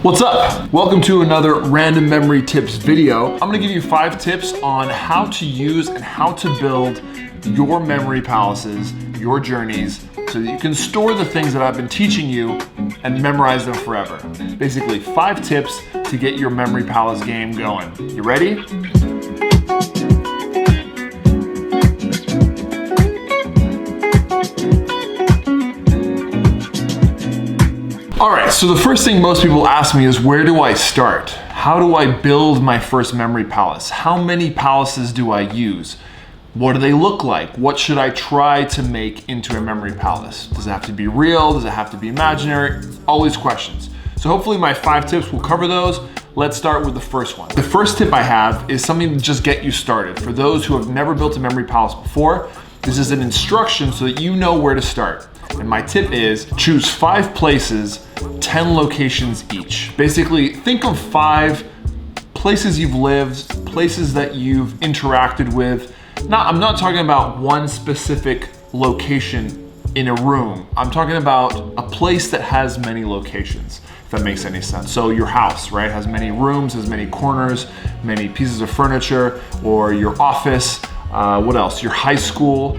What's up? Welcome to another random memory tips video. I'm gonna give you 5 tips on how to use and how to build your memory palaces, your journeys, so that you can store the things that I've been teaching you and memorize them forever. Basically, 5 tips to get your memory palace game going. You ready? All right, so the first thing most people ask me is, where do I start? How do I build my first memory palace? How many palaces do I use? What do they look like? What should I try to make into a memory palace? Does it have to be real? Does it have to be imaginary? All these questions. So hopefully my 5 tips will cover those. Let's start with the first one. The first tip I have is something to just get you started. For those who have never built a memory palace before, this is an instruction so that you know where to start. And my tip is choose 5 places, 10 locations each. Basically, think of 5 places you've lived, places that you've interacted with. I'm not talking about one specific location in a room. I'm talking about a place that has many locations, if that makes any sense. So your house, right, has many rooms, has many corners, many pieces of furniture, or your office, what else? Your high school,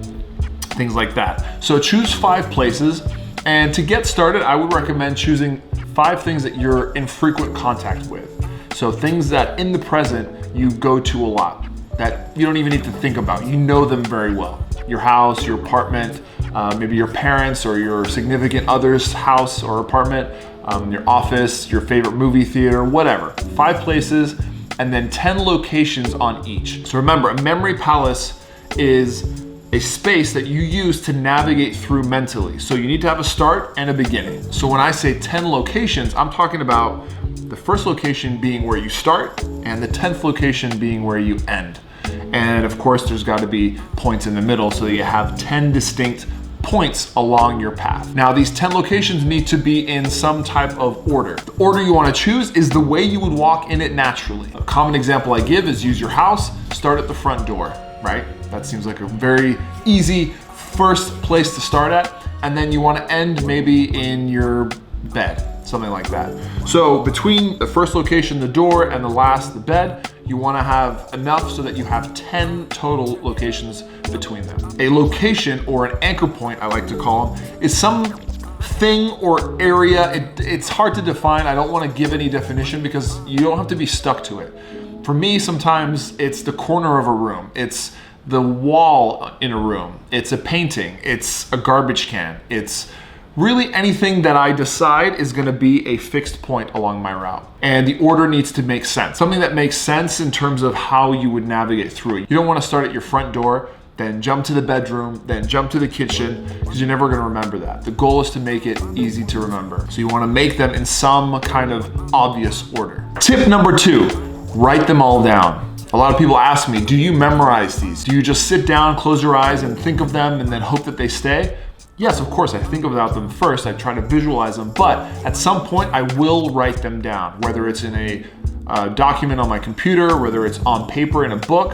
things like that. So choose 5 places, and to get started, I would recommend choosing 5 things that you're in frequent contact with. So things that in the present you go to a lot, that you don't even need to think about. You know them very well. Your house, your apartment, maybe your parents or your significant other's house or apartment, your office, your favorite movie theater, whatever. 5 places and then 10 locations on each. So remember, a memory palace is a space that you use to navigate through mentally. So you need to have a start and a beginning. So when I say 10 locations, I'm talking about the first location being where you start and the 10th location being where you end. And of course, there's got to be points in the middle so that you have 10 distinct points along your path. Now, these 10 locations need to be in some type of order. The order you want to choose is the way you would walk in it naturally. A common example I give is use your house, start at the front door, right? That seems like a very easy first place to start at. And then you want to end maybe in your bed, something like that. So between the first location, the door, and the last, the bed, you want to have enough so that you have 10 total locations between them. A location, or an anchor point, I like to call them, is some thing or area. It's hard to define. I don't want to give any definition because you don't have to be stuck to it. For me, sometimes it's the corner of a room. It's the wall in a room. It's a painting. It's a garbage can. It's really anything that I decide is gonna be a fixed point along my route. And the order needs to make sense. Something that makes sense in terms of how you would navigate through it. You don't wanna start at your front door, then jump to the bedroom, then jump to the kitchen, because you're never gonna remember that. The goal is to make it easy to remember. So you wanna make them in some kind of obvious order. Tip number 2, write them all down. A lot of people ask me, do you memorize these? Do you just sit down, close your eyes, and think of them and then hope that they stay? Yes, of course, I think about them first. I try to visualize them, but at some point I will write them down, whether it's in a document on my computer, whether it's on paper in a book.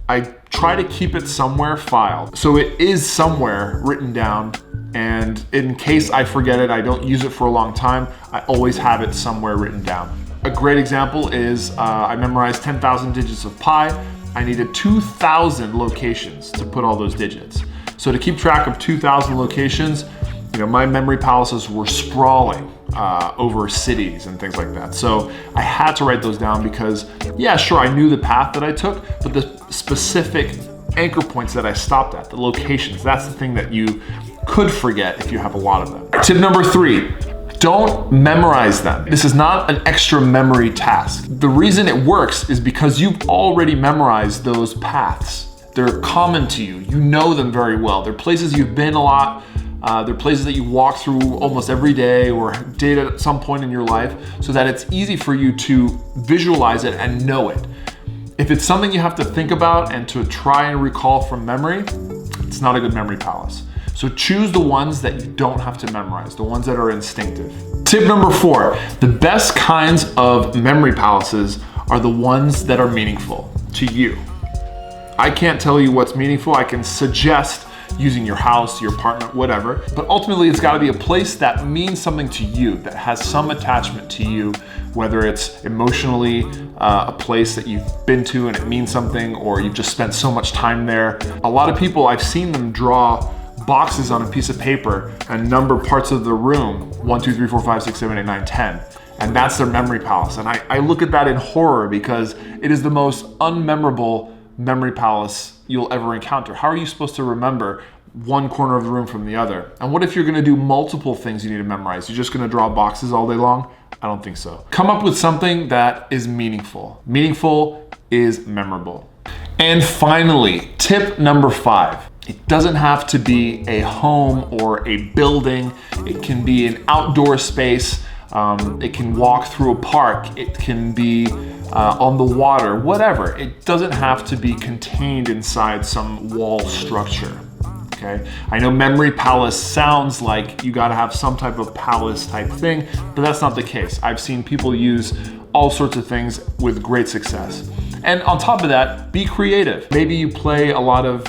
I try to keep it somewhere filed. So it is somewhere written down, and in case I forget it, I don't use it for a long time, I always have it somewhere written down. A great example is I memorized 10,000 digits of pi. I needed 2,000 locations to put all those digits. So to keep track of 2,000 locations, my memory palaces were sprawling over cities and things like that. So I had to write those down because, yeah, sure, I knew the path that I took, but the specific anchor points that I stopped at, the locations, that's the thing that you could forget if you have a lot of them. Tip number 3. Don't memorize them. This is not an extra memory task. The reason it works is because you've already memorized those paths. They're common to you. You know them very well. They're places you've been a lot. They're places that you walk through almost every day or did at some point in your life, so that it's easy for you to visualize it and know it. If it's something you have to think about and to try and recall from memory, it's not a good memory palace. So choose the ones that you don't have to memorize, the ones that are instinctive. Tip number 4, the best kinds of memory palaces are the ones that are meaningful to you. I can't tell you what's meaningful. I can suggest using your house, your apartment, whatever. But ultimately, it's gotta be a place that means something to you, that has some attachment to you, whether it's emotionally a place that you've been to and it means something, or you've just spent so much time there. A lot of people, I've seen them draw boxes on a piece of paper and number parts of the room, 1, 2, 3, 4, 5, 6, 7, 8, 9, 10. And that's their memory palace. And I look at that in horror because it is the most unmemorable memory palace you'll ever encounter. How are you supposed to remember one corner of the room from the other? And what if you're gonna do multiple things you need to memorize? You're just gonna draw boxes all day long? I don't think so. Come up with something that is meaningful. Meaningful is memorable. And finally, tip number 5. It doesn't have to be a home or a building. It can be an outdoor space. It can walk through a park. It can be on the water, whatever. It doesn't have to be contained inside some wall structure. Okay? I know memory palace sounds like you gotta have some type of palace type thing, but that's not the case. I've seen people use all sorts of things with great success. And on top of that, be creative. Maybe you play a lot of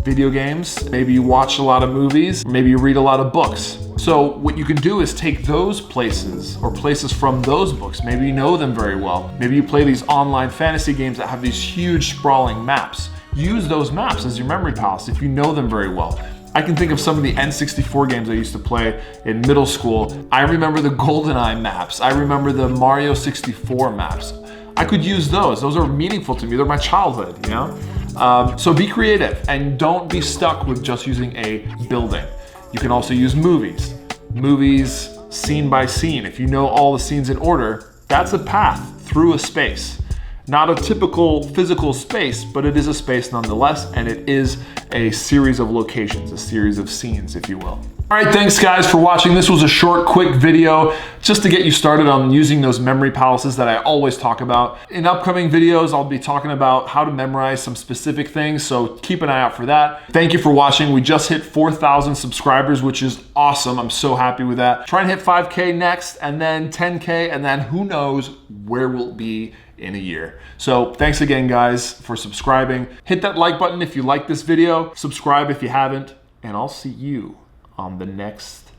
video games, maybe you watch a lot of movies, maybe you read a lot of books. So what you can do is take those places or places from those books. Maybe you know them very well. Maybe you play these online fantasy games that have these huge sprawling maps. Use those maps as your memory palace if you know them very well. I can think of some of the N64 games I used to play in middle school. I remember the GoldenEye maps. I remember the Mario 64 maps. I could use those. Those are meaningful to me. They're my childhood, you know? So be creative and don't be stuck with just using a building. You can also use movies. Movies scene by scene. If you know all the scenes in order, that's a path through a space. Not a typical physical space, but it is a space nonetheless, and it is a series of locations, a series of scenes, if you will. All right, thanks guys for watching. This was a short, quick video just to get you started on using those memory palaces that I always talk about. In upcoming videos, I'll be talking about how to memorize some specific things, so keep an eye out for that. Thank you for watching. We just hit 4,000 subscribers, which is awesome. I'm so happy with that. Try and hit 5K next, and then 10K, and then who knows where we'll be in a year. So thanks again guys for subscribing. Hit that like button if you like this video, subscribe if you haven't, and I'll see you on the next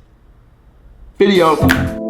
video.